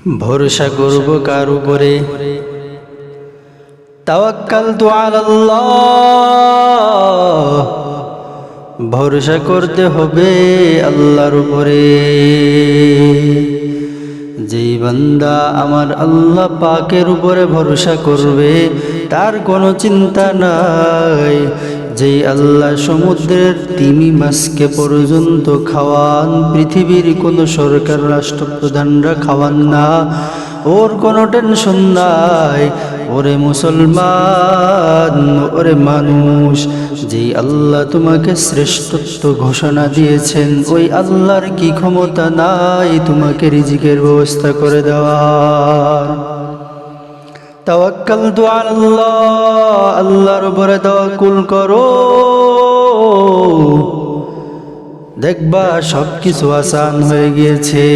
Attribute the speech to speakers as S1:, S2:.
S1: ভরসা করব কার উপরে? তাওয়াক্কালতু আলাল্লাহ, ভরসা করতে হবে আল্লাহর উপরে। যেই বান্দা আমার আল্লাহ পাকের উপরে ভরসা করবে তার কোনো চিন্তা নাই। যেই আল্লাহ সমুদ্রের তিমি মাছকে পর্যন্ত খাওয়ান, পৃথিবীর কোনো সরকার রাষ্ট্রপ্রধানরা খাওয়ান না, ওর কোনো টেনশন নাই। ওরে মুসলমান, ওরে মানুষ, যেই আল্লাহ তোমাকে শ্রেষ্ঠত্ব ঘোষণা দিয়েছেন, ওই আল্লাহর কি ক্ষমতা নাই তোমাকে রিজিকের ব্যবস্থা করে দেওয়ার? তাওয়াক্কালতু আলাল্লাহ, আল্লাহর উপরে তাওয়াক্কুল করো, দেখবা সবকিছু আসান হয়ে গিয়েছে।